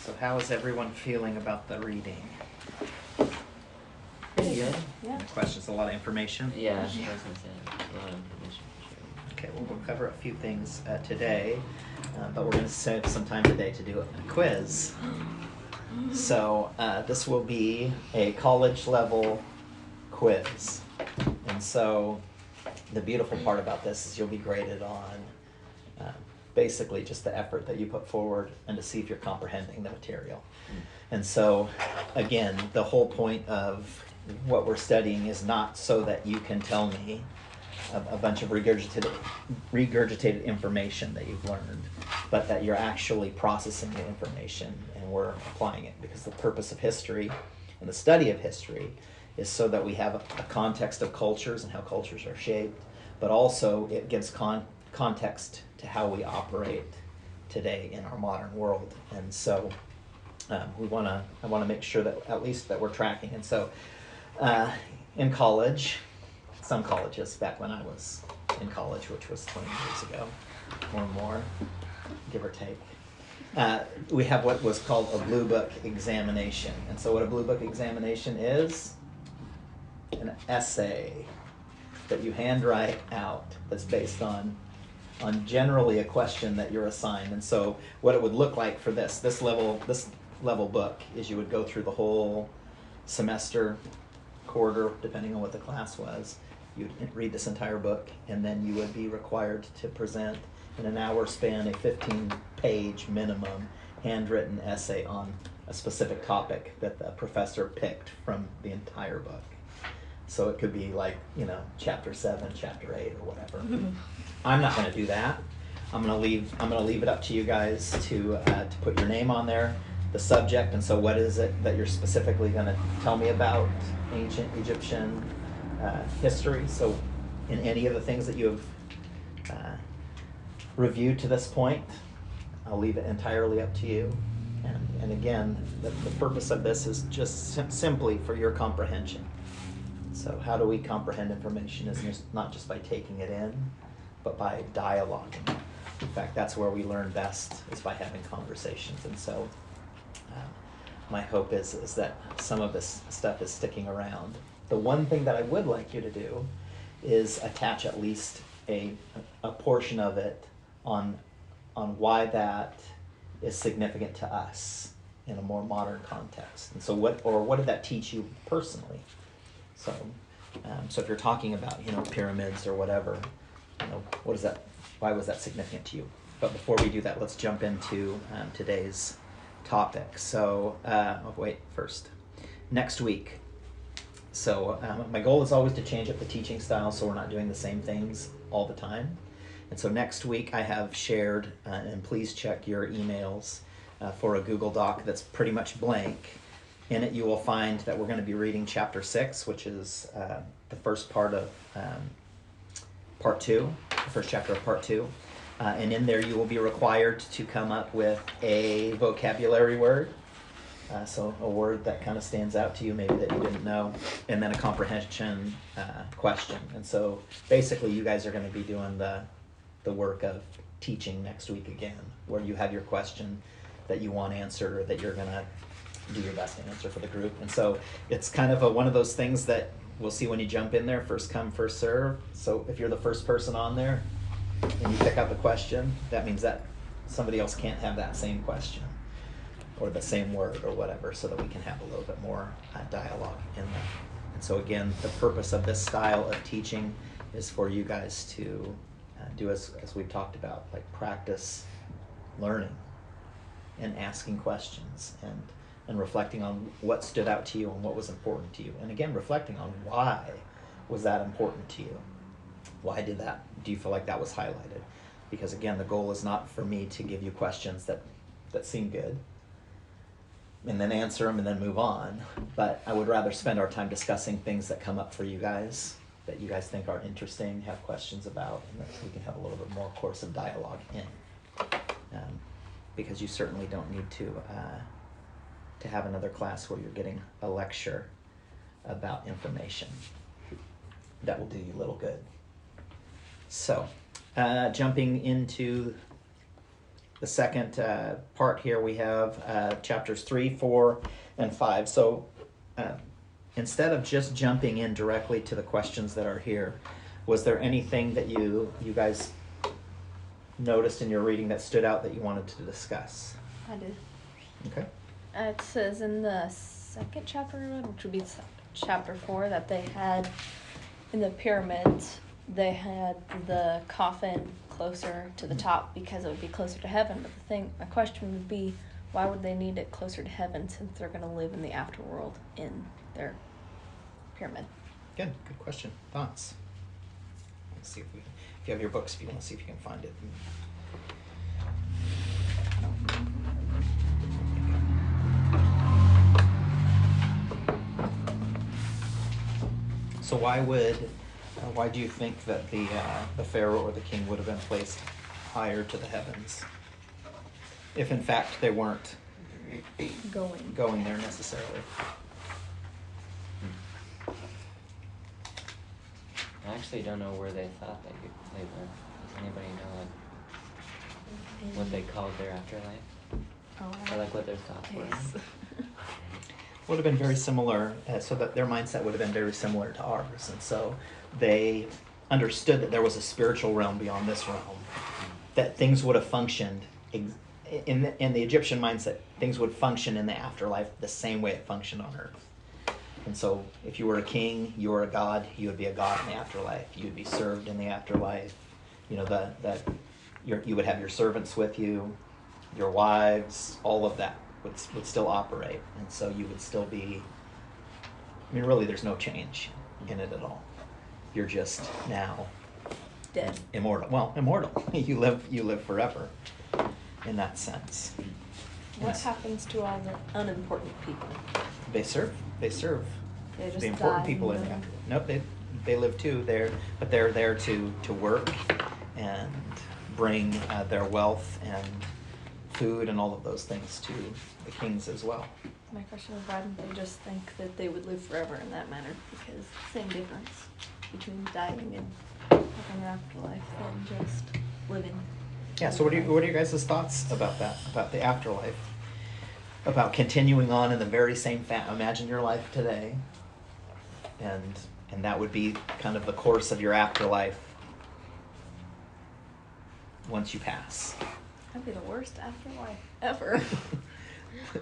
So how is everyone feeling about the reading? Pretty good. Yeah. Any questions? A lot of information? Yeah, I was gonna say a lot of information for sure. Okay, well, we'll cover a few things today, but we're going to save some time today to do a quiz. So this will be a college level quiz. And so the beautiful part about this is you'll be graded on basically just the effort that you put forward and to see if you're comprehending the material. And so again, the whole point of what we're studying is not so that you can tell me a bunch of regurgitated information that you've learned, but that you're actually processing the information and we're applying it, because the purpose of history and the study of history is so that we have a context of cultures and how cultures are shaped, but also it gives context to how we operate today in our modern world. And so I want to make sure that at least that we're tracking. And so in college, some colleges back when I was in college, which was 20 years ago or more, give or take, we have what was called a Blue Book examination. And so what a Blue Book examination is, an essay that you handwrite out that's based on generally a question that you're assigned. And so what it would look like for this level book is you would go through the whole semester, quarter, depending on what the class was. You'd read this entire book, and then you would be required to present in an hour span a 15-page minimum handwritten essay on a specific topic that the professor picked from the entire book. So it could be like, chapter 7, chapter 8, or whatever. I'm not going to do that. I'm going to leave it up to you guys to put your name on there, the subject, and so what is it that you're specifically going to tell me about ancient Egyptian history. So in any of the things that you have reviewed to this point, I'll leave it entirely up to you. And again, the purpose of this is just simply for your comprehension. So how do we comprehend information is not just by taking it in, but by dialoguing. In fact, that's where we learn best, is by having conversations. And so my hope is that some of this stuff is sticking around. The one thing that I would like you to do is attach at least a portion of it on why that is significant to us in a more modern context. And so what did that teach you personally? So if you're talking about pyramids or whatever, why was that significant to you? But before we do that, let's jump into today's topic. So first, next week. So my goal is always to change up the teaching style so we're not doing the same things all the time. And so next week I have shared, and please check your emails for a Google Doc that's pretty much blank. In it you will find that we're going to be reading chapter 6, which is the first part of part 2, the first chapter of part 2. And in there you will be required to come up with a vocabulary word. So a word that kind of stands out to you, maybe that you didn't know, and then a comprehension question. And so basically you guys are going to be doing the work of teaching next week again, where you have your question that you want answered or that you're going to do your best to answer for the group. And so it's kind of one of those things that we'll see when you jump in there, first come, first serve. So if you're the first person on there and you pick up the question, that means that somebody else can't have that same question or the same word or whatever, so that we can have a little bit more dialogue in there. And so again, the purpose of this style of teaching is for you guys to do as we've talked about, like practice learning and asking questions and reflecting on what stood out to you and what was important to you. And again, reflecting on why was that important to you? Why do you feel like that was highlighted? Because again, the goal is not for me to give you questions that seem good and then answer them and then move on. But I would rather spend our time discussing things that come up for you guys, that you guys think are interesting, have questions about, and that we can have a little bit more course of dialogue in. Because you certainly don't need to have another class where you're getting a lecture about information. That will do you little good. So, jumping into the second part here, we have chapters 3, 4, and 5. So instead of just jumping in directly to the questions that are here, was there anything that you guys noticed in your reading that stood out that you wanted to discuss? I did. Okay. It says in the second chapter, which would be chapter 4, that they had in the pyramids, they had the coffin closer to the top because it would be closer to heaven. But my question would be, why would they need it closer to heaven since they're going to live in the afterworld in their pyramid? Good question. Thoughts? Let's see if you have your books, if you want to see if you can find it. So why do you think that the pharaoh or the king would have been placed higher to the heavens, if in fact they weren't going there necessarily? I actually don't know where they thought they went. Does anybody know what they called their afterlife? Or what their thoughts were? Would have been very similar, so that their mindset would have been very similar to ours, and so they understood that there was a spiritual realm beyond this realm, that things would have functioned in the Egyptian mindset. Things would function in the afterlife the same way it functioned on Earth. And so, if you were a king, you were a god. You would be a god in the afterlife. You would be served in the afterlife. You know you would have your servants with you, your wives, all of that would still operate, and so you would still be, really there's no change in it at all. You're just now Dead. Immortal. Well, immortal. You live forever in that sense. What happens to all the unimportant people? They serve They just the important die people and in there. live. Nope, they live too. They're there to work and bring their wealth and food and all of those things to the kings as well. My question is, why didn't they just think that they would live forever in that manner? Because same difference between dying and having an afterlife than just living. Yeah. So what are your guys' thoughts about that? About the afterlife? About continuing on in the very same imagine your life today, and that would be kind of the course of your afterlife once you pass. That'd be the worst afterlife ever.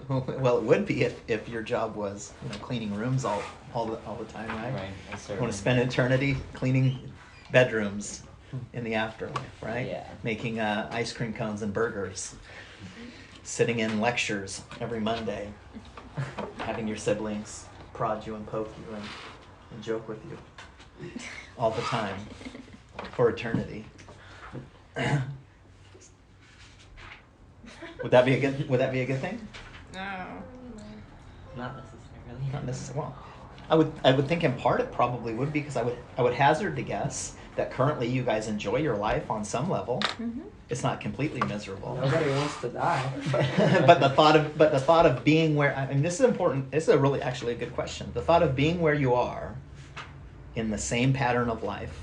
Well, it would be if your job was cleaning rooms all the time, right? Right. You want to spend eternity cleaning bedrooms in the afterlife, right? Yeah. Making ice cream cones and burgers, sitting in lectures every Monday, having your siblings prod you and poke you and joke with you all the time for eternity. Would that be a good thing? No. Not necessarily. Not necessarily. Well, I would think in part it probably would be, because I would hazard to guess that currently you guys enjoy your life on some level. Mm-hmm. It's not completely miserable. Nobody wants to die. but the thought of being where, I mean, this is important. This is a really actually a good question. The thought of being where you are in the same pattern of life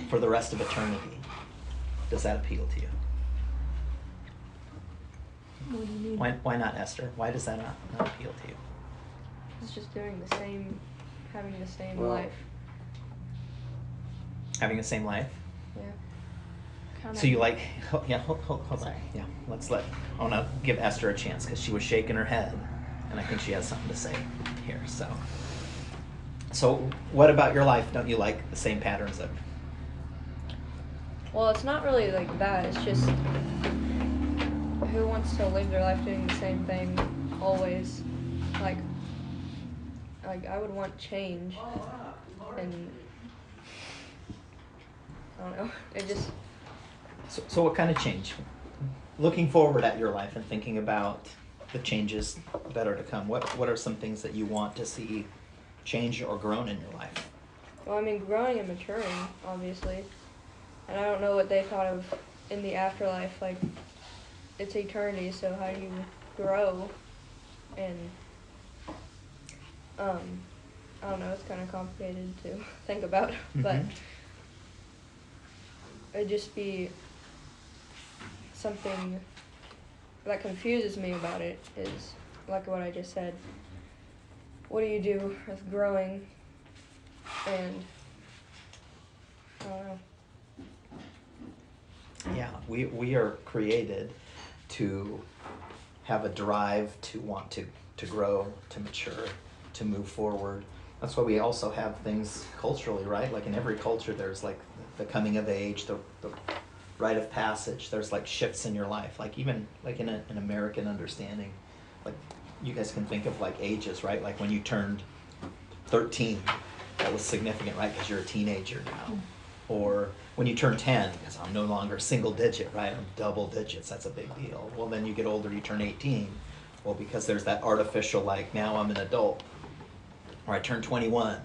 for the rest of eternity, does that appeal to you? What do you mean? Why not, Esther? Why does that not appeal to you? It's just doing the same, having the same Well- life. Having the same life? Yeah. Kinda. So you like, yeah, hold on. Sorry. Yeah, I want to give Esther a chance because she was shaking her head, and I think she has something to say here. So what about your life? Don't you like the same patterns of? Well, it's not really like that. It's just who wants to live their life doing the same thing always? Like I would want change, and I don't know. It just So what kind of change? Looking forward at your life and thinking about the changes that are to come. What are some things that you want to see change or grown in your life? well, I mean, growing and maturing, obviously, and I don't know what they thought of in the afterlife. Like, it's eternity, so how do you grow? And I don't know. It's kind of complicated to think about, but Mhm. it'd just be something that confuses me about it is like what I just said. What do you do with growing and I don't know. Yeah, we are created to have a drive to want to grow, to mature, to move forward. That's why we also have things culturally, right? Like in every culture, there's like the coming of age, the rite of passage. There's like shifts in your life. Like even like in an American understanding, like you guys can think of like ages, right? Like when you turned 13, that was significant, right? Because you're a teenager now. Or when you turn 10, because I'm no longer single digit, right? I'm double digits. That's a big deal. Well, then you get older, you turn 18. Well, because there's that artificial, like, now I'm an adult. Or I turn 21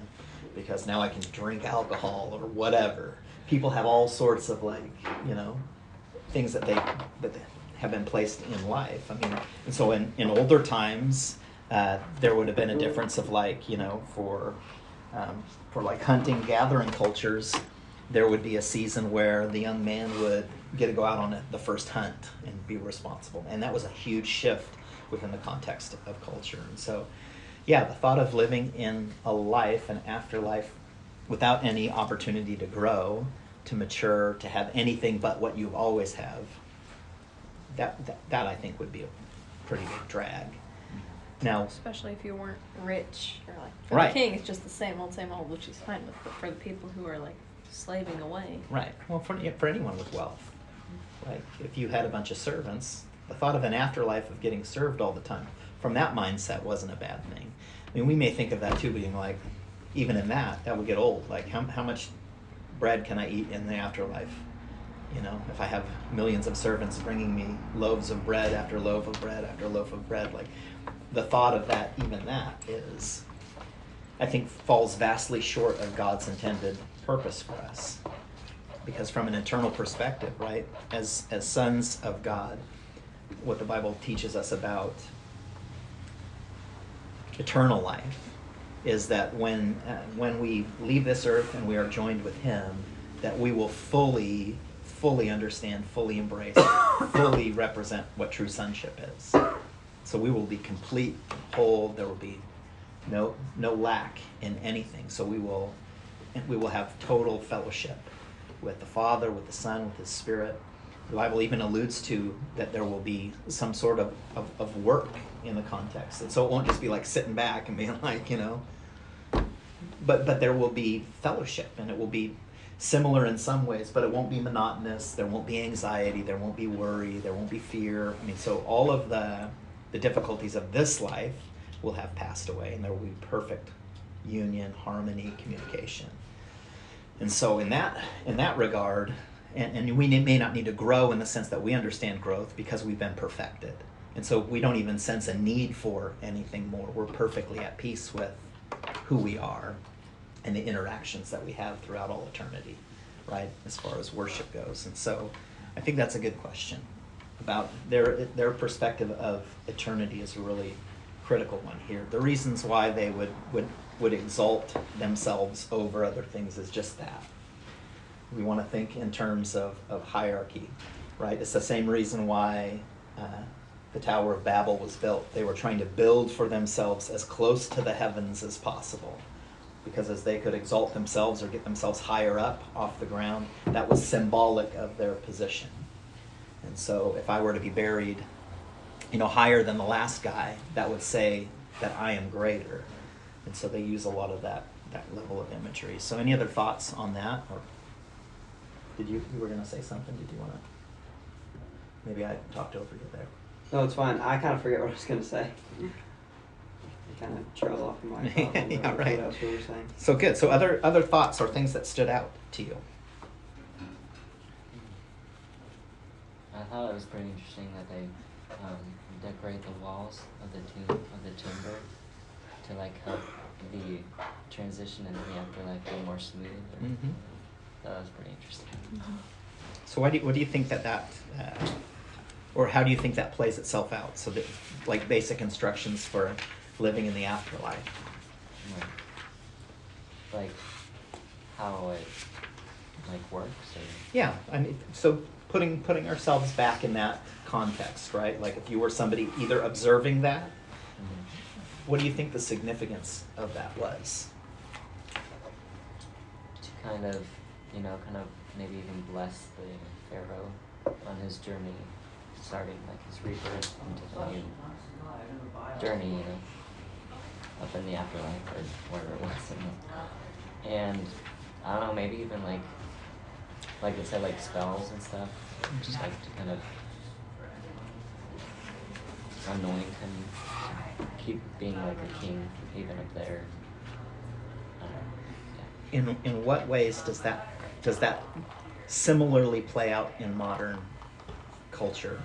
because now I can drink alcohol or whatever. People have all sorts of, like, you know, things that they have been placed in life. I mean, and so in older times, there would have been a difference of, like, you know, for like hunting, gathering cultures, there would be a season where the young man would get to go out on the first hunt and be responsible. And that was a huge shift within the context of culture. And so, yeah, the thought of living in a life, an afterlife, without any opportunity to grow, to mature, to have anything but what you always have, that I think would be a pretty big drag. Now, Especially if you weren't rich or like for Right. the king, it's just the same old, which he's fine with. But for the people who are like slaving away, right. Well, for anyone with wealth, like if you had a bunch of servants, the thought of an afterlife of getting served all the time, from that mindset, wasn't a bad thing. I mean, we may think of that too, being like, even in that would get old. Like, how much bread can I eat in the afterlife? You know, if I have millions of servants bringing me loaves of bread after loaf of bread after loaf of bread, like the thought of that, even that is, I think, falls vastly short of God's intended purpose for us. Because from an eternal perspective, right, as sons of God, what the Bible teaches us about eternal life is that when we leave this earth and we are joined with Him, that we will fully understand, fully embrace, fully represent what true sonship is. So we will be complete, whole. There will be no lack in anything. So we will have total fellowship with the Father, with the Son, with His Spirit. The Bible even alludes to that there will be some sort of work in the context. And so it won't just be like sitting back and being like, you know, but there will be fellowship, and it will be similar in some ways, but it won't be monotonous. There won't be anxiety. There won't be worry. There won't be fear. I mean, so all of the difficulties of this life will have passed away, and there will be perfect union, harmony, communication. And so in that regard, and we may not need to grow in the sense that we understand growth because we've been perfected. And so we don't even sense a need for anything more. We're perfectly at peace with who we are and the interactions that we have throughout all eternity, right, as far as worship goes. And so I think that's a good question about their perspective of eternity is a really critical one here. The reasons why they would exalt themselves over other things is just that. We want to think in terms of hierarchy, right? It's the same reason why the Tower of Babel was built. They were trying to build for themselves as close to the heavens as possible, because as they could exalt themselves or get themselves higher up off the ground, that was symbolic of their position. And so if I were to be buried, you know, higher than the last guy, that would say that I am greater. And so they use a lot of that level of imagery. So any other thoughts on that? Or did you were going to say something? Did you want to? Maybe I talked over you there. No, it's fine. I kind of forget what I was going to say. I kind of trailed off in my thought on Yeah, right. what else we were saying. So good. So other thoughts or things that stood out to you? I thought it was pretty interesting that they decorate the walls of the timber to like help the transition into the afterlife go more smooth. Mm-hmm. That was pretty interesting. Mm-hmm. So what do you think that or how do you think that plays itself out? So that, like, basic instructions for living in the afterlife. Like how it like works, or Yeah, I mean, so putting ourselves back in that context, right? Like if you were somebody either observing that, what do you think the significance of that was? To kind of, maybe even bless the Pharaoh on his journey, starting like his rebirth into the new journey, up in the afterlife or wherever it was. And I don't know, maybe even like it said, like spells and stuff, just like to kind of anoint him, keep being like a king even up there. Yeah. In what ways does that similarly play out in modern culture,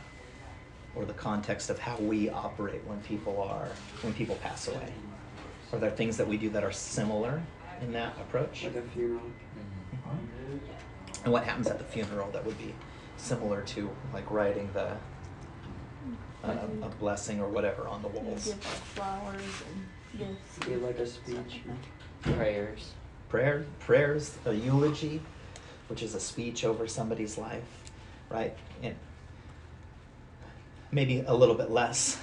or the context of how we operate when people pass away? Are there things that we do that are similar in that approach? Like a funeral. And what happens at the funeral that would be similar to like writing a blessing or whatever on the walls? Give like flowers and gifts. Be like a speech. Prayers. Prayers, a eulogy, which is a speech over somebody's life, right? And maybe a little bit less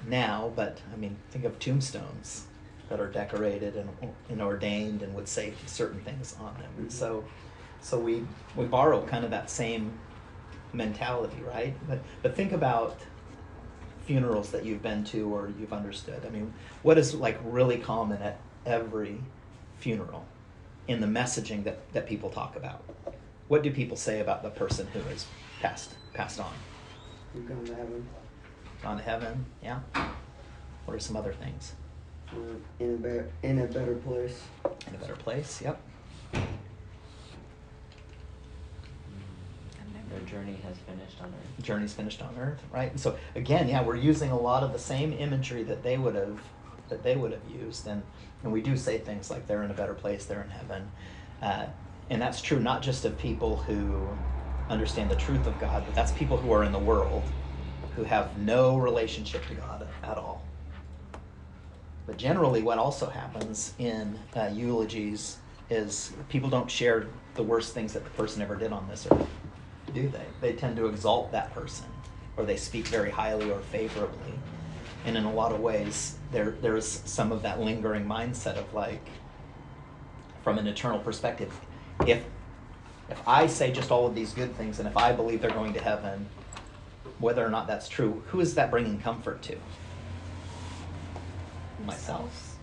now, but I mean, think of tombstones that are decorated and ordained and would say certain things on them. And so we borrow kind of that same mentality, right? But think about funerals that you've been to or you've understood. I mean, what is like really common at every funeral in the messaging that people talk about? What do people say about the person who has passed on? You've gone to heaven. Gone to heaven, yeah. What are some other things? Or in a better place. In a better place, yep. Their journey has finished on earth. Journey's finished on earth, right? And so again, yeah, we're using a lot of the same imagery that they would have used, and we do say things like they're in a better place, they're in heaven, and that's true not just of people who understand the truth of God, but that's people who are in the world who have no relationship to God at all. But generally, what also happens in eulogies is people don't share the worst things that the person ever did on this earth, do they? They tend to exalt that person, or they speak very highly or favorably. And in a lot of ways, there's some of that lingering mindset of like, from an eternal perspective, if I say just all of these good things, and if I believe they're going to heaven, whether or not that's true, who is that bringing comfort to? Myself.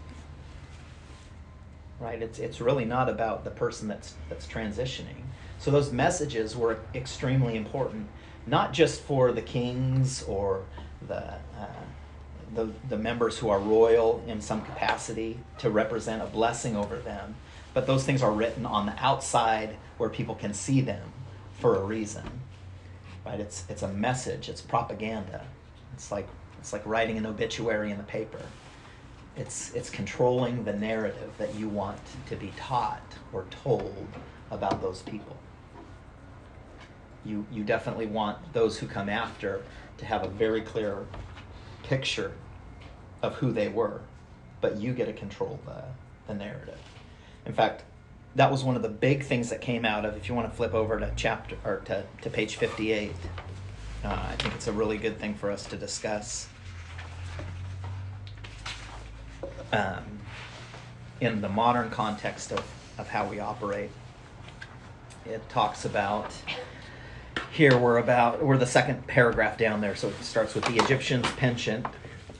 Right? It's really not about the person that's transitioning. So those messages were extremely important, not just for the kings or the members who are royal in some capacity to represent a blessing over them, but those things are written on the outside where people can see them for a reason. Right? It's a message. It's propaganda. It's like writing an obituary in the paper. It's controlling the narrative that you want to be taught or told about those people. You definitely want those who come after to have a very clear picture of who they were, but you get to control the narrative. In fact, that was one of the big things that came out of, if you want to flip over to to page 58, I think it's a really good thing for us to discuss. In the modern context of how we operate, it talks about, here we're the second paragraph down there, so it starts with the Egyptians' penchant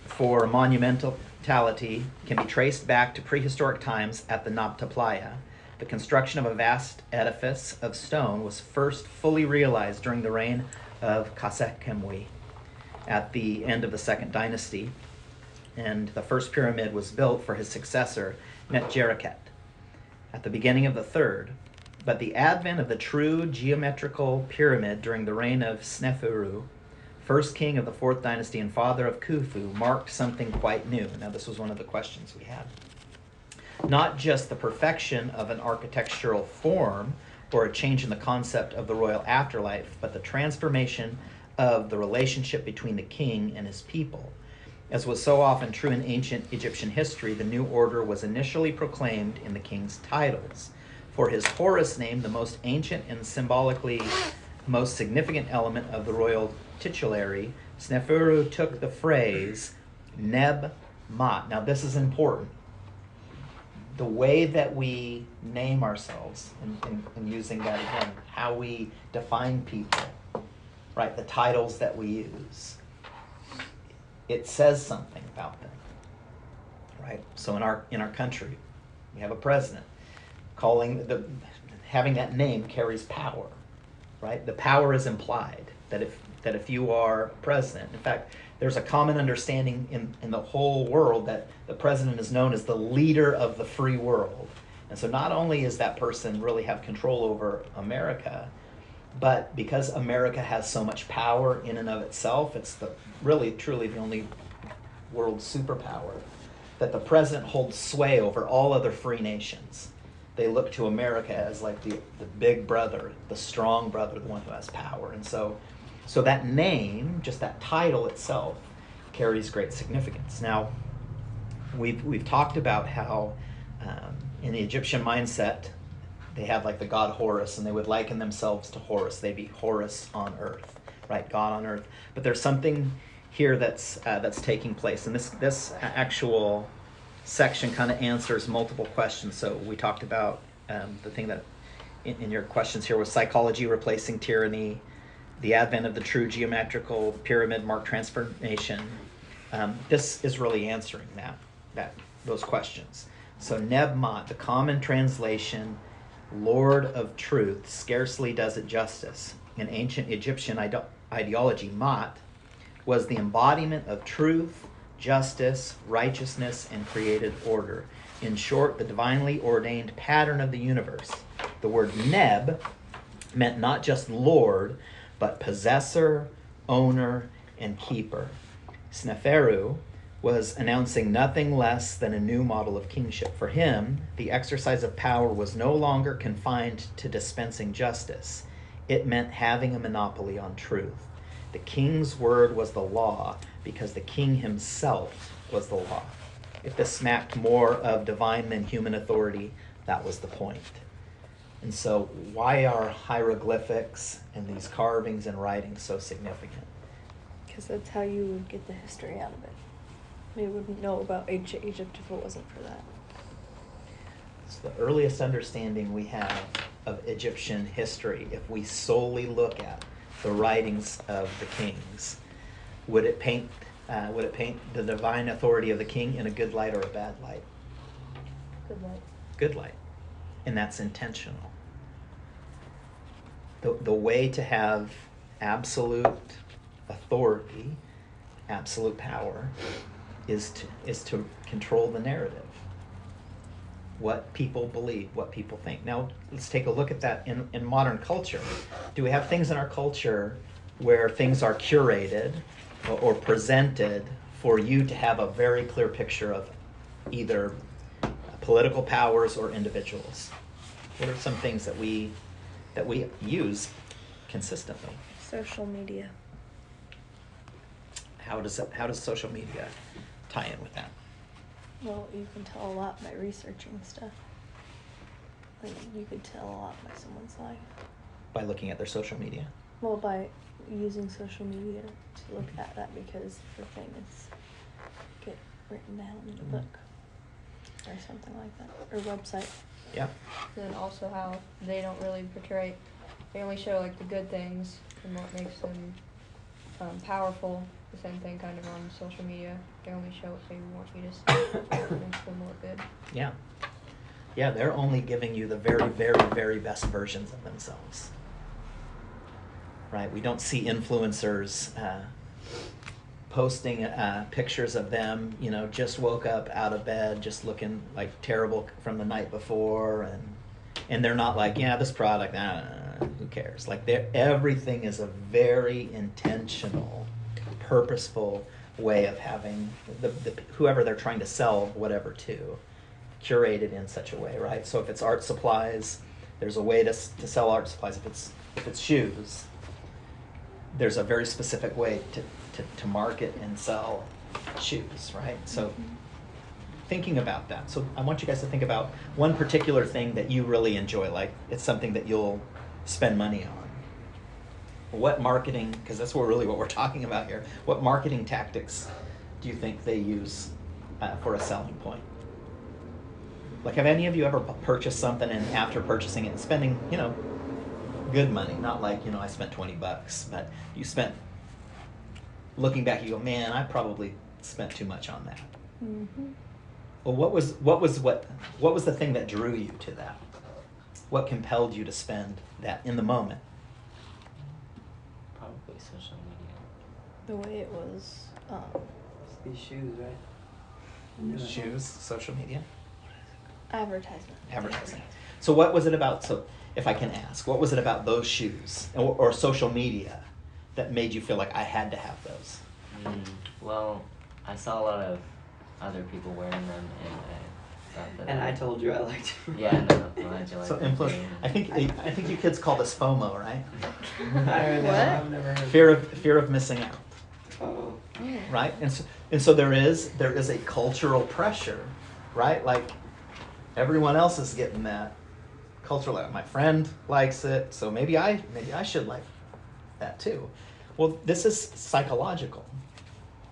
for monumentality can be traced back to prehistoric times at the Nabta Playa. The construction of a vast edifice of stone was first fully realized during the reign of Khafre at the end of the Second Dynasty, and the first pyramid was built for his successor, Netjereket, at the beginning of the third. But the advent of the true geometrical pyramid during the reign of Sneferu, first king of the Fourth Dynasty and father of Khufu, marked something quite new. Now, this was one of the questions we had. Not just the perfection of an architectural form or a change in the concept of the royal afterlife, but the transformation of the relationship between the king and his people. As was so often true in ancient Egyptian history, the new order was initially proclaimed in the king's titles. For his Horus name, the most ancient and symbolically most significant element of the royal titulary, Sneferu took the phrase Neb Mat. Now this is important. The way that we name ourselves, and using that again, how we define people, right? The titles that we use, it says something about them, right? So in our country, we have a president. Having that name carries power, right? The power is implied that if you are president, in fact, there's a common understanding in the whole world that the president is known as the leader of the free world. And so not only is that person really have control over America, but because America has so much power in and of itself, it's really truly the only world superpower, that the president holds sway over all other free nations. They look to America as like the big brother, the strong brother, the one who has power. And so that name, just that title itself, carries great significance. Now, we've talked about how in the Egyptian mindset, they had like the god Horus, and they would liken themselves to Horus. They'd be Horus on earth, right? God on earth. But there's something here that's taking place, and this actual section kind of answers multiple questions. So we talked about the thing that in your questions here was psychology replacing tyranny, the advent of the true geometrical pyramid mark transformation. This is really answering those questions. So Neb-Mat, the common translation, Lord of Truth, scarcely does it justice. In ancient Egyptian ideology, Mat was the embodiment of truth, justice, righteousness, and created order. In short, the divinely ordained pattern of the universe. The word Neb meant not just Lord, but possessor, owner, and keeper. Sneferu was announcing nothing less than a new model of kingship. For him, the exercise of power was no longer confined to dispensing justice. It meant having a monopoly on truth. The king's word was the law because the king himself was the law. If this smacked more of divine than human authority, that was the point. And so why are hieroglyphics and these carvings and writings so significant? Because that's how you would get the history out of it. We wouldn't know about ancient Egypt if it wasn't for that. It's the earliest understanding we have of Egyptian history. If we solely look at the writings of the kings, would it paint the divine authority of the king in a good light or a bad light? Good light. Good light. And that's intentional. The way to have absolute authority, absolute power, is to control the narrative. What people believe, what people think. Now, let's take a look at that in modern culture. Do we have things in our culture where things are curated or presented for you to have a very clear picture of either political powers or individuals? What are some things that we use consistently? Social media. How does social media tie in with that? Well, you can tell a lot by researching stuff. Like, you could tell a lot by someone's life. By looking at their social media. Well, by using social media to look at that because the thing is get written down in a book or something like that, or website. Yeah. And then also how they don't really portray, they only show like the good things and what makes them powerful. The same thing kind of on social media. They only show what they want you to see. What makes them look good. Yeah. Yeah, they're only giving you the very, very, very best versions of themselves. Right? We don't see influencers posting pictures of them, just woke up out of bed, just looking like terrible from the night before, and they're not like, yeah, this product, who cares? Like, everything is a very intentional, purposeful way of having the whoever they're trying to sell whatever to, curated in such a way, right? So if it's art supplies, there's a way to sell art supplies. If it's shoes, there's a very specific way to market and sell shoes, right? So thinking about that. So I want you guys to think about one particular thing that you really enjoy, like it's something that you'll spend money on. what marketing, because that's really what we're talking about here, what marketing tactics do you think they use for a selling point? Like, have any of you ever purchased something and after purchasing it and spending, good money, not like, I spent $20, but you spent, looking back, you go, man, I probably spent too much on that. Mm-hmm. Well, what was the thing that drew you to that? What compelled you to spend that in the moment? Probably social media. The way it was. These shoes, right? Shoes, social media, Advertisement. advertising. So what was it about, so if I can ask, what was it about those shoes or social media that made you feel like I had to have those? Well, I saw a lot of other people wearing them, and I thought that. And I told you I liked them. Yeah, no, well, I like So them. influence. I think you kids call this FOMO, right? I don't know. What? I've never heard. Fear of missing out, Oh. right? And so there is a cultural pressure, right? Like everyone else is getting that cultural. Like, my friend likes it, so maybe I should like that too. Well, this is psychological.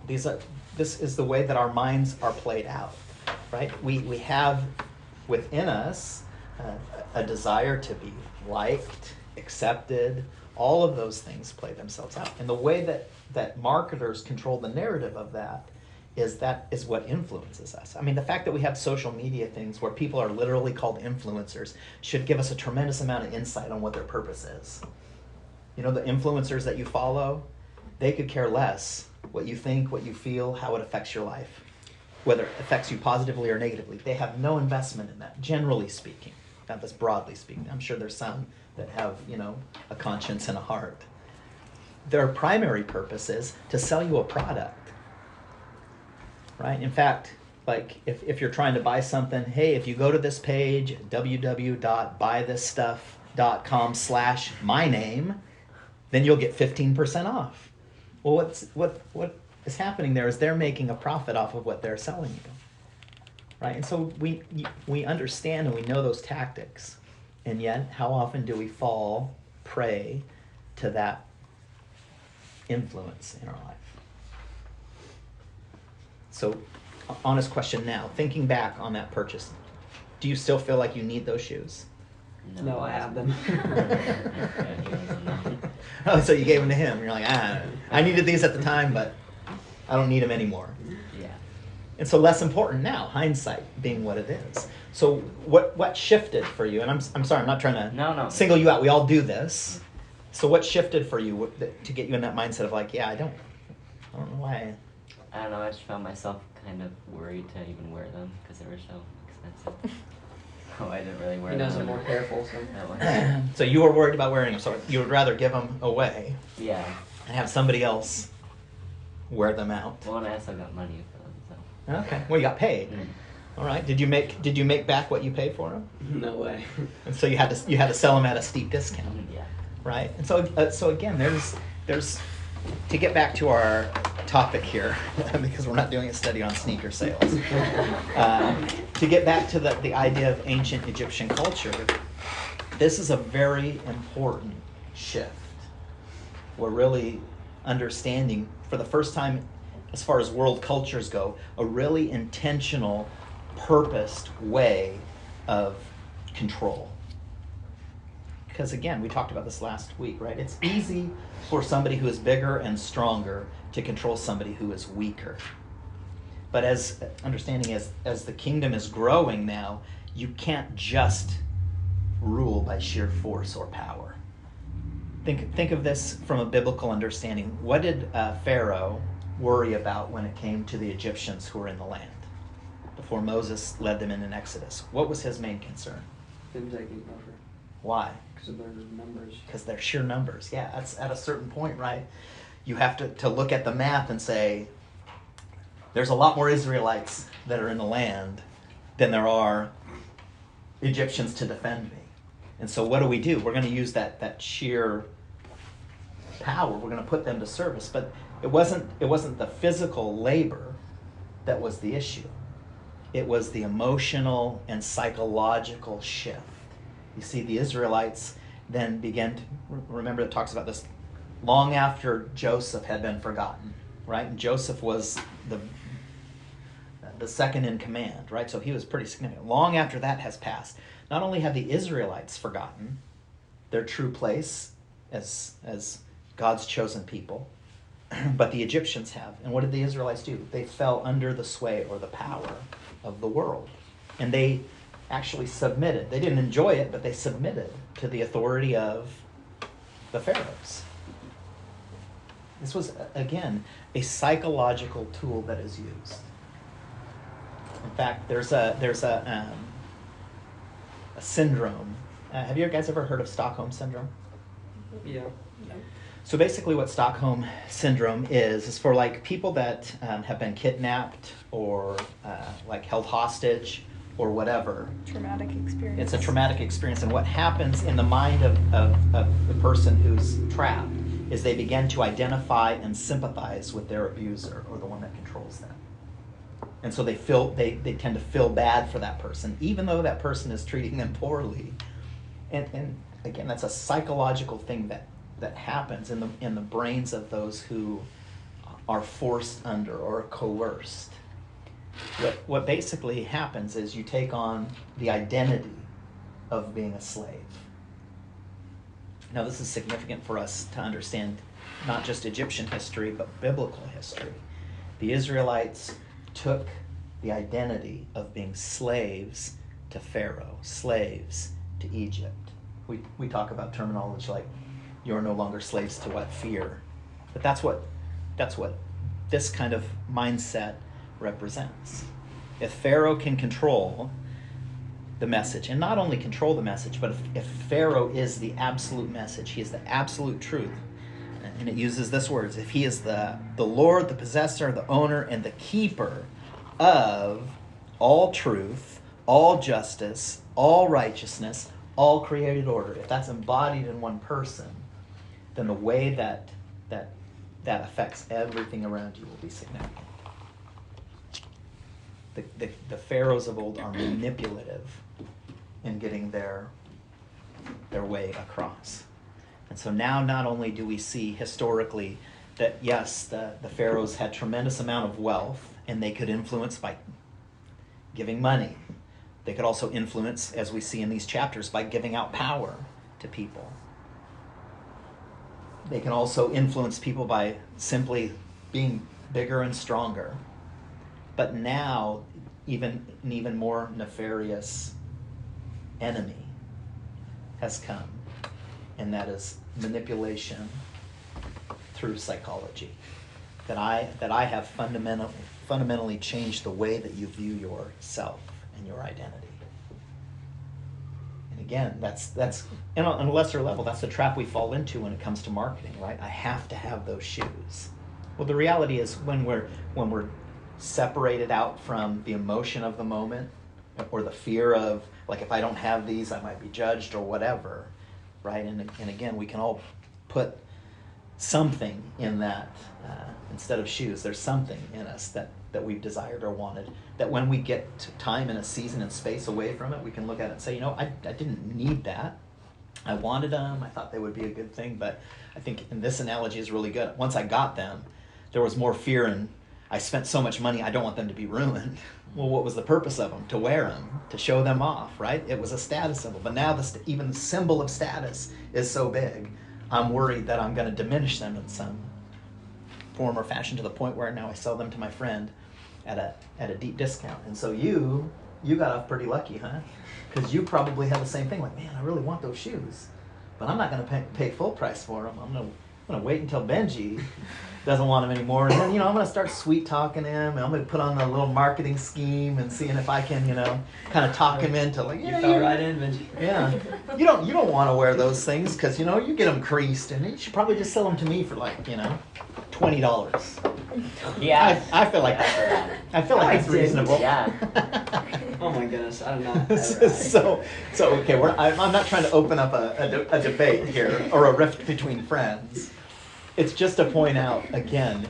This is the way that our minds are played out, right? We have within us a desire to be liked, accepted. All of those things play themselves out. And the way that marketers control the narrative of that is what influences us. I mean, the fact that we have social media things where people are literally called influencers should give us a tremendous amount of insight on what their purpose is. The influencers that you follow, they could care less what you think, what you feel, how it affects your life, whether it affects you positively or negatively. They have no investment in that, generally speaking, not just broadly speaking. I'm sure there's some that have, a conscience and a heart. Their primary purpose is to sell you a product, right? In fact, like if you're trying to buy something, hey, if you go to this page, www.buythisstuff.com/myname, then you'll get 15% off. Well, what is happening there is they're making a profit off of what they're selling you, right? And so we understand and we know those tactics, and yet how often do we fall prey to that influence in our life? So, honest question now, thinking back on that purchase, do you still feel like you need those shoes? No, I have them. Yeah, he doesn't know. Oh, so you gave them to him. You're like, I needed these at the time, but I don't need them anymore. Yeah. And so less important now, hindsight being what it is. So what shifted for you? And I'm sorry, I'm not trying to No. single you out. We all do this. So what shifted for you to get you in that mindset of like, yeah, I don't know why. I don't know, I just found myself kind of worried to even wear them because they were so expensive. So I didn't really wear He them. knows I'm more careful, so. That way. So you were worried about wearing them, so you would rather give them away Yeah. and have somebody else wear them out. Well, and I also got money for them, so. Okay. Well, you got paid. Mm. All right. Did you make back what you paid for them? No way. And so you had to sell them at a steep discount, Yeah. right? And so again, there's to get back to our topic here, because we're not doing a study on sneaker sales. To get back to the idea of ancient Egyptian culture, this is a very important shift. We're really understanding, for the first time, as far as world cultures go, a really intentional, purposed way of control. Because again, we talked about this last week, right? It's easy for somebody who is bigger and stronger to control somebody who is weaker. But as the kingdom is growing now, you can't just rule by sheer force or power. Think of this from a biblical understanding. What did Pharaoh worry about when it came to the Egyptians who were in the land before Moses led them in an Exodus? What was his main concern? Didn't take any over. Why? Because of their numbers. Because they're sheer numbers. Yeah, that's at a certain point, right? You have to look at the map and say, there's a lot more Israelites that are in the land than there are Egyptians to defend me. And so what do? We're going to use that sheer power. We're going to put them to service. But it wasn't the physical labor that was the issue. It was the emotional and psychological shift. You see, the Israelites then began to, remember it talks about this long after Joseph had been forgotten, right? And Joseph was the second in command, right? So he was pretty significant. Long after that has passed, not only have the Israelites forgotten their true place as God's chosen people, but the Egyptians have. And what did the Israelites do? They fell under the sway or the power of the world. And they actually submitted. They didn't enjoy it, but they submitted to the authority of the pharaohs. This was, again, a psychological tool that is used. In fact, there's a syndrome. Have you guys ever heard of Stockholm Syndrome? Yeah. So basically what Stockholm Syndrome is for like people that have been kidnapped or like held hostage or whatever. Traumatic experience. It's a traumatic experience, and what happens in the mind of the person who's trapped is they begin to identify and sympathize with their abuser or the one that controls them. And so they tend to feel bad for that person, even though that person is treating them poorly. And again, that's a psychological thing that happens in the brains of those who are forced under or coerced. What basically happens is you take on the identity of being a slave. Now, this is significant for us to understand not just Egyptian history, but biblical history. The Israelites took the identity of being slaves to Pharaoh, slaves to Egypt. We talk about terminology like you're no longer slaves to what? Fear. But that's what this kind of mindset represents. If Pharaoh can control the message, and not only control the message, but if Pharaoh is the absolute message, he is the absolute truth, and it uses this words, if he is the Lord, the possessor, the owner, and the keeper of all truth, all justice, all righteousness, all created order, if that's embodied in one person, then the way that affects everything around you will be significant. The pharaohs of old are manipulative in getting their way across. And so now not only do we see historically that yes, the pharaohs had tremendous amount of wealth and they could influence by giving money. They could also influence, as we see in these chapters, by giving out power to people. They can also influence people by simply being bigger and stronger. But now, an even more nefarious enemy has come, and that is manipulation through psychology. That I have fundamentally changed the way that you view yourself and your identity. And again, that's on a lesser level, that's the trap we fall into when it comes to marketing, right? I have to have those shoes. Well, the reality is when we're separated out from the emotion of the moment or the fear of, like, if I don't have these, I might be judged or whatever, right? And again, we can all put something in that, instead of shoes, there's something in us that we've desired or wanted, that when we get to time and a season and space away from it, we can look at it and say, you know, I didn't need that. I wanted them. I thought they would be a good thing. But I think, and this analogy is really good, once I got them, there was more fear and I spent so much money, I don't want them to be ruined. Well, what was the purpose of them? To wear them, to show them off, right? It was a status symbol. But now even the symbol of status is so big, I'm worried that I'm going to diminish them in some form or fashion to the point where now I sell them to my friend at a deep discount. And so you got off pretty lucky, huh? Because you probably had the same thing, like, man, I really want those shoes, but I'm not going to pay full price for them. I'm going to wait until Benji doesn't want him anymore, and then I'm going to start sweet talking him, and I'm going to put on a little marketing scheme and seeing if I can kind of talk him into, like, You fell right in, Benji. yeah, you don't want to wear those things because you get them creased, and you should probably just sell them to me for like $20. Yeah. I feel like it's reasonable. Yeah. Oh my goodness, I don't know. so okay, I'm not trying to open up a debate here or a rift between friends. It's just to point out, again,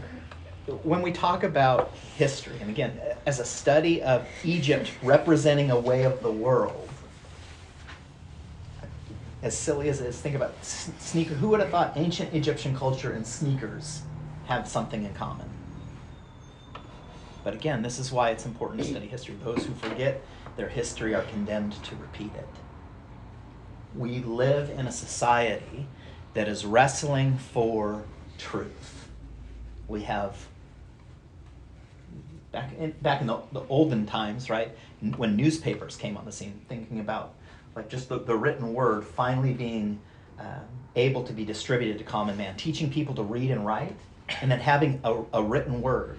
when we talk about history, and again, as a study of Egypt representing a way of the world, as silly as it is, think about sneaker. Who would have thought ancient Egyptian culture and sneakers have something in common? But again, this is why it's important to study history. Those who forget their history are condemned to repeat it. We live in a society that is wrestling for truth. We have, back in the olden times, right, when newspapers came on the scene, thinking about like just the written word finally being able to be distributed to common man, teaching people to read and write, and then having a written word.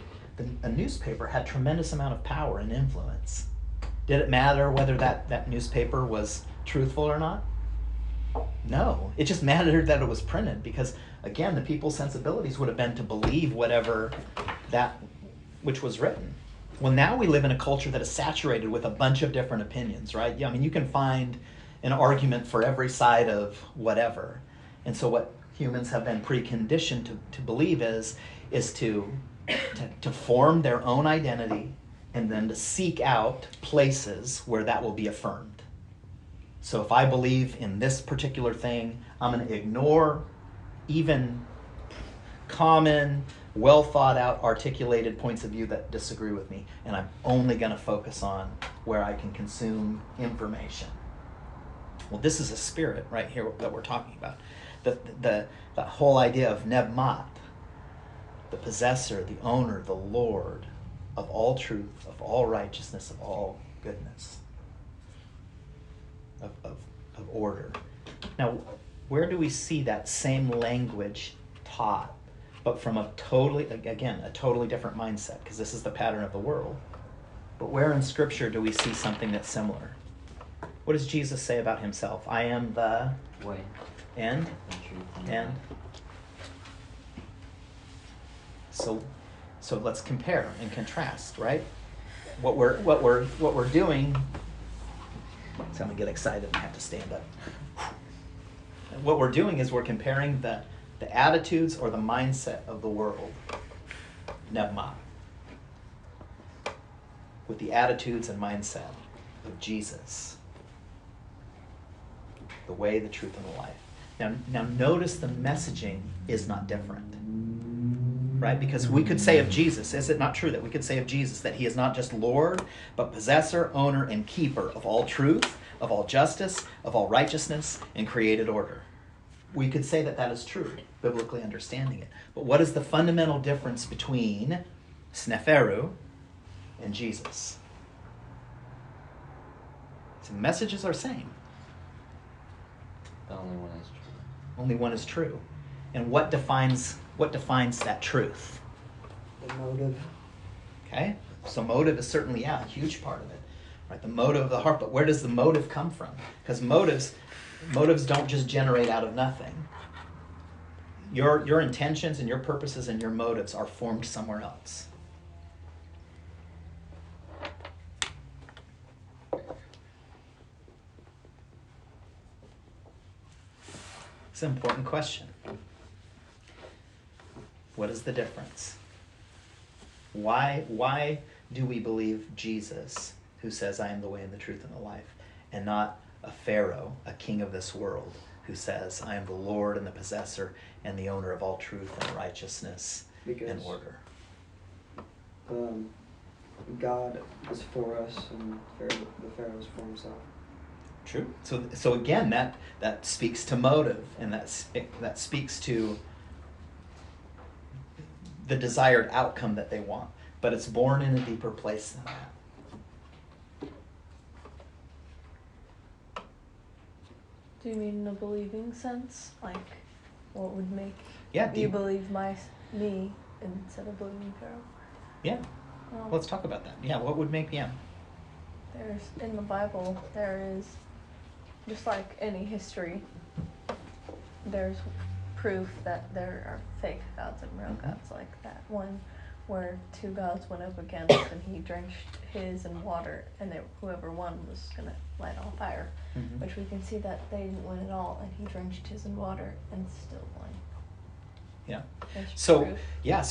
A newspaper had tremendous amount of power and influence. Did it matter whether that newspaper was truthful or not? No. It just mattered that it was printed because, again, the people's sensibilities would have been to believe whatever that which was written. Well, now we live in a culture that is saturated with a bunch of different opinions, right? Yeah, I mean, you can find an argument for every side of whatever. And so what humans have been preconditioned to believe is to form their own identity and then to seek out places where that will be affirmed. So if I believe in this particular thing, I'm going to ignore even common, well thought out, articulated points of view that disagree with me, and I'm only going to focus on where I can consume information. Well, this is a spirit right here that we're talking about. The whole idea of Nebmat, the possessor, the owner, the Lord of all truth, of all righteousness, of all goodness, of order. Now, where do we see that same language taught, but from a totally different mindset, because this is the pattern of the world. But where in Scripture do we see something that's similar? What does Jesus say about himself? I am the way, and the truth, and so let's compare and contrast, right? What we're doing. So I'm gonna get excited and have to stand up. What we're doing is we're comparing the attitudes or the mindset of the world, Nebmat, with the attitudes and mindset of Jesus, the way, the truth, and the life. Now notice the messaging is not different, right? Because we could say of Jesus, is it not true that we could say of Jesus that he is not just Lord, but possessor, owner, and keeper of all truth, of all justice, of all righteousness, and created order? We could say that that is true, biblically understanding it. But what is the fundamental difference between Sneferu and Jesus? So the messages are same. the only one is true. Only one is true. And what defines that truth? The motive. Okay? So motive is certainly, a huge part of it. Right? The motive of the heart, but where does the motive come from? Because motives don't just generate out of nothing. Your intentions and your purposes and your motives are formed somewhere else. It's an important question. What is the difference? Why do we believe Jesus, who says, I am the way and the truth and the life, and not a Pharaoh, a king of this world, who says, I am the Lord and the possessor and the owner of all truth and righteousness and order? God is for us, and the Pharaoh is for himself. True. So again, that speaks to motive, and that speaks to the desired outcome that they want. But it's born in a deeper place than that. Do you mean in a believing sense? Like, what would make Yeah. you believe me instead of believing Pharaoh? Yeah. Let's talk about that. Yeah. What would make There's in the Bible, there is, just like any history, there's proof that there are fake gods and real gods, like that one where two gods went up against and he drenched his in water, and whoever won was gonna light on fire. Mm-hmm. Which we can see that they didn't win at all, and he drenched his in water and still won. Yeah. There's So proof. yeah,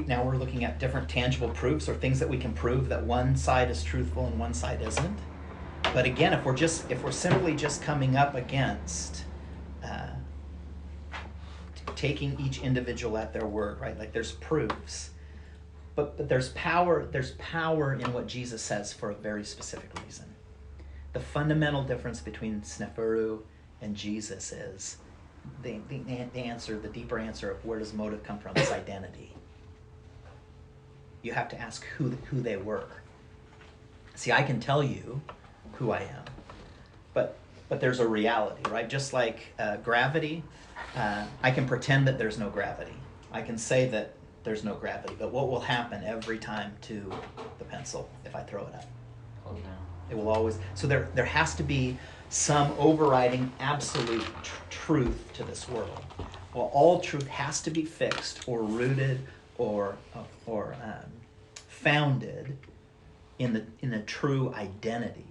now we're looking at different tangible proofs or things that we can prove that one side is truthful and one side isn't. But again, if we're simply just coming up against taking each individual at their word, right? Like there's proofs, but there's power in what Jesus says for a very specific reason. The fundamental difference between Sneferu and Jesus is the deeper answer of where does motive come from is identity. You have to ask who they were. See, I can tell you who I am, but there's a reality, right? Just like gravity, I can pretend that there's no gravity. I can say that there's no gravity, but what will happen every time to the pencil if I throw it up? Oh no. It will always. So there has to be some overriding absolute truth to this world. Well, all truth has to be fixed or rooted or founded in the true identity.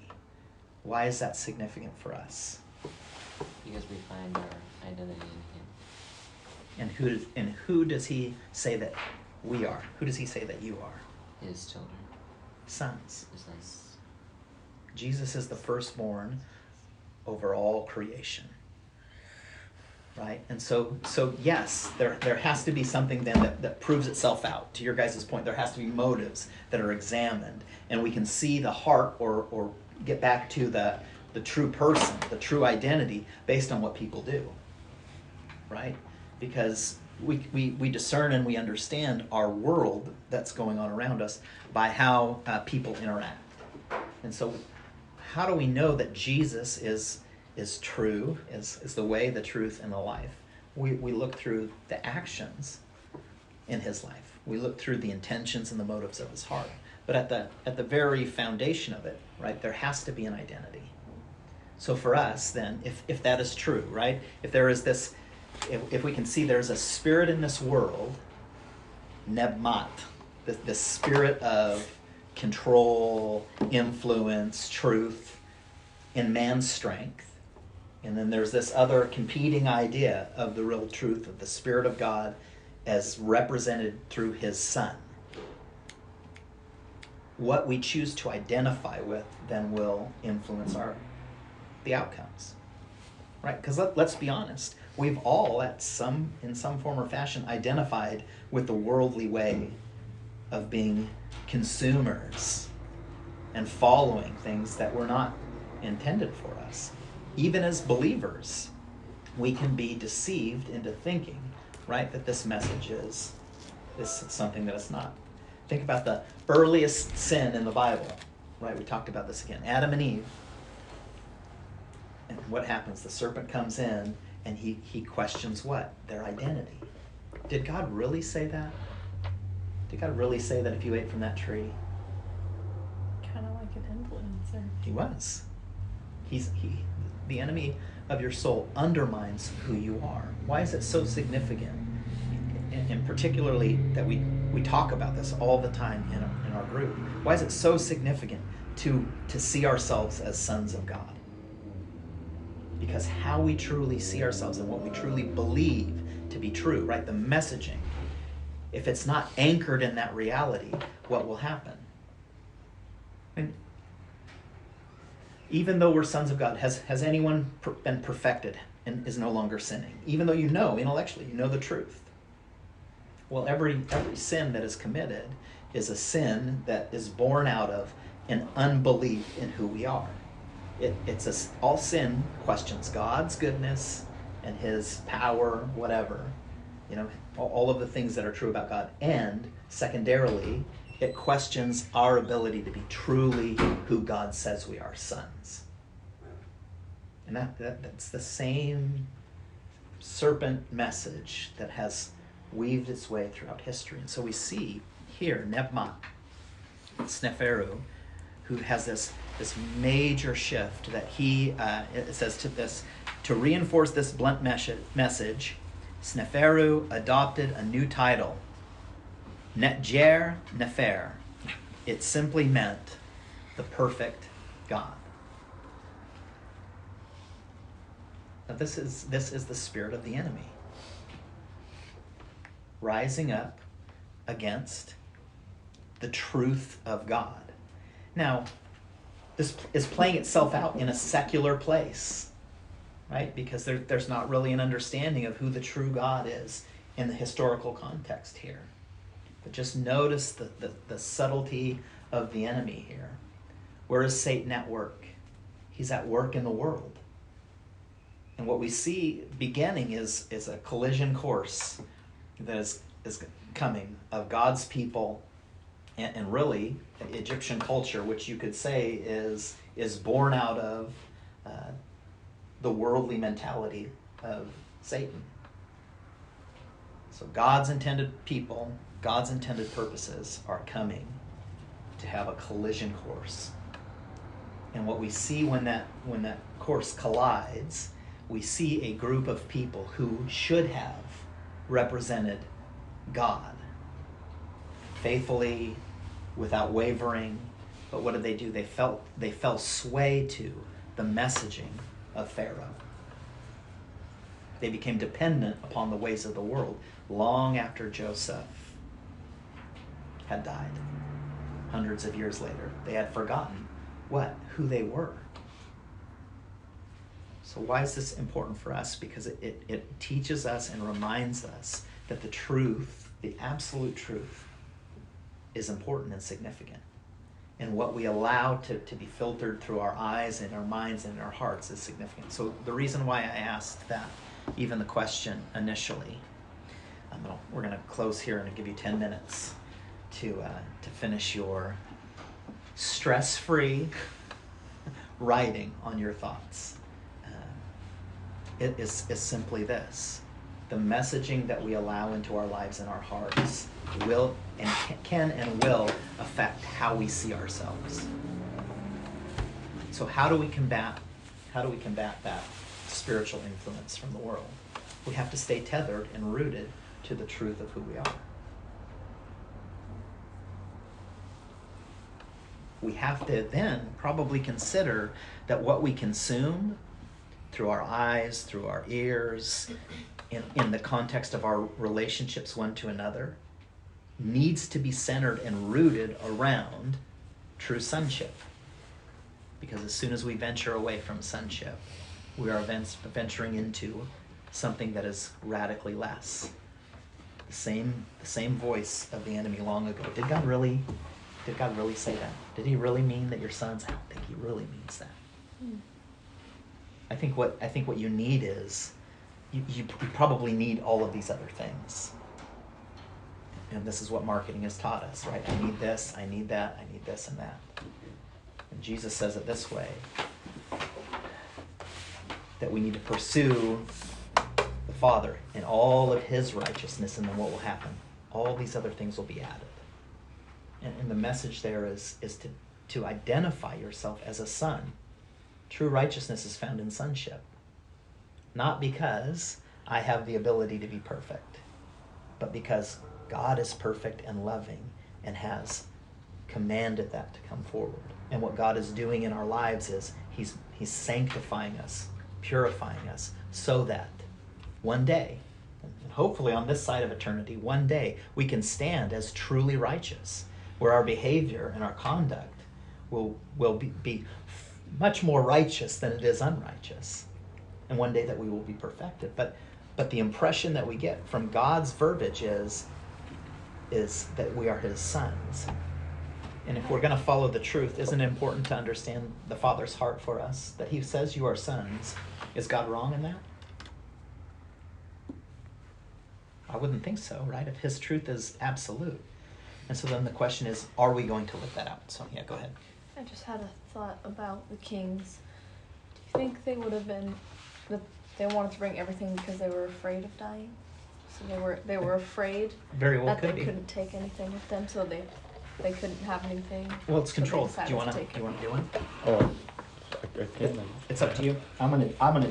Why is that significant for us? Because we find our identity in Him. And who does he say that we are? Who does he say that you are? His children. Sons. His sons. Jesus is the firstborn over all creation. Right? And so yes, there has to be something then that proves itself out. To your guys' point, there has to be motives that are examined, and we can see the heart or get back to the true person, the true identity, based on what people do. Right? Because we discern and we understand our world that's going on around us by how people interact. And so how do we know that Jesus is true, is the way, the truth, and the life? We look through the actions in his life. We look through the intentions and the motives of his heart. But at the very foundation of it, right, there has to be an identity. So for us, then, if that is true, right, if there is this, if we can see there's a spirit in this world, nebmat, this spirit of control, influence, truth, in man's strength. And then there's this other competing idea of the real truth of the Spirit of God as represented through his Son. What we choose to identify with then will influence the outcomes. Right? Because let's be honest, we've all in some form or fashion identified with the worldly way of being consumers and following things that were not intended for us. Even as believers, we can be deceived into thinking, right, that this message is something that it's not. Think about the earliest sin in the Bible, right? We talked about this again. Adam and Eve. And what happens? The serpent comes in and he questions what? Their identity. Did God really say that? Did God really say that if you ate from that tree? Kind of like an influencer. He was. The enemy of your soul undermines who you are. Why is it so significant? And particularly that we talk about this all the time in our group. Why is it so significant to see ourselves as sons of God? Because how we truly see ourselves and what we truly believe to be true, right? The messaging. If it's not anchored in that reality, what will happen? And even though we're sons of God, has anyone been perfected and is no longer sinning? Even though you know intellectually, you know the truth. Well, every sin that is committed is a sin that is born out of an unbelief in who we are. All sin questions God's goodness and his power, whatever, all of the things that are true about God. And secondarily, it questions our ability to be truly who God says we are, sons. And that's the same serpent message that has weaved its way throughout history. And so we see here Nebmat, Sneferu, who has this major shift that it says to reinforce this blunt message, Sneferu adopted a new title, Netjer Nefer. It simply meant the perfect God. Now this is the spirit of the enemy, rising up against the truth of God. Now, this is playing itself out in a secular place, right? Because there's not really an understanding of who the true God is in the historical context here. But just notice the subtlety of the enemy here. Where is Satan at work? He's at work in the world. And what we see beginning is a collision course that is coming of God's people and really Egyptian culture, which you could say is born out of the worldly mentality of Satan. So God's intended people, God's intended purposes are coming to have a collision course. And what we see when that course collides, we see a group of people who should have represented God faithfully, without wavering. But what did they do? They fell sway to the messaging of Pharaoh. They became dependent upon the ways of the world long after Joseph had died. Hundreds of years later, they had forgotten who they were. So why is this important for us? Because it teaches us and reminds us that the truth, the absolute truth, is important and significant. And what we allow to be filtered through our eyes and our minds and our hearts is significant. So the reason why I asked that, even the question initially, we're going to close here and give you 10 minutes to finish your stress-free writing on your thoughts. It is simply this: the messaging that we allow into our lives and our hearts will and can and will affect how we see ourselves. So how do we combat that spiritual influence from the world? We have to stay tethered and rooted to the truth of who we are. We have to then probably consider that what we consume through our eyes, through our ears, in the context of our relationships one to another, needs to be centered and rooted around true sonship. Because as soon as we venture away from sonship, we are venturing into something that is radically less. The same voice of the enemy long ago. Did God really say that? Did he really mean that you're sons? I don't think he really means that. I think what you need is you probably need all of these other things. And this is what marketing has taught us, right? I need this, I need that, I need this and that. And Jesus says it this way, that we need to pursue the Father in all of his righteousness, and then what will happen? All these other things will be added. And the message there is to identify yourself as a son. True righteousness is found in sonship. Not because I have the ability to be perfect, but because God is perfect and loving and has commanded that to come forward. And what God is doing in our lives is he's sanctifying us, purifying us, so that one day, and hopefully on this side of eternity, one day we can stand as truly righteous, where our behavior and our conduct will be much more righteous than it is unrighteous. And one day that we will be perfected. But the impression that we get from God's verbiage is that we are his sons. And if we're going to follow the truth, isn't it important to understand the Father's heart for us? That he says you are sons. Is God wrong in that? I wouldn't think so, right? If his truth is absolute. And so then the question is, are we going to live that out? So yeah, go ahead. I just had a thought about the kings. Do you think they would have been, they wanted to bring everything because they were afraid of dying? So they were afraid Very well that could they be. couldn't take anything with them, so they couldn't have anything. Well, it's so they controlled. Do decided you want take to it. do one? Oh, I can. It's up to you. I'm gonna do one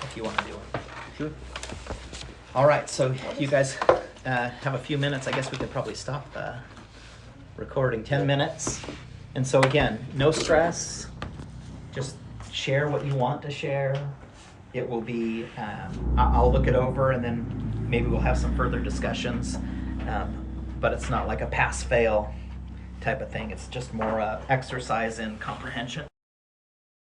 if you want to do one. Sure. All right. So you guys have a few minutes. I guess we could probably stop the recording. 10 minutes. And so again, no stress. Just share what you want to share. It will be. I'll look it over and then maybe we'll have some further discussions. But it's not like a pass-fail. type of thing. It's just more exercise in comprehension.